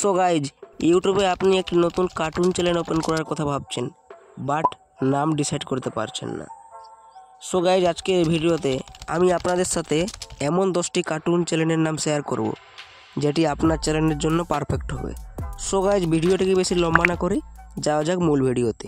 So guys, ইউটিউবে আপনি একটি নতুন কার্টুন চ্যানেল ওপেন করার কথা ভাবছেন, বাট নাম ডিসাইড করতে পারছেন না। সো গাইজ, আজকে এই ভিডিওতে আমি আপনাদের সাথে এমন 10টি কার্টুন চ্যানেলের নাম শেয়ার করব যেটি আপনার চ্যানেলের জন্য পারফেক্ট হবে। সো গাইজ, ভিডিওটিকে বেশি লম্বা না করে যাওয়া যাক মূল ভিডিওতে।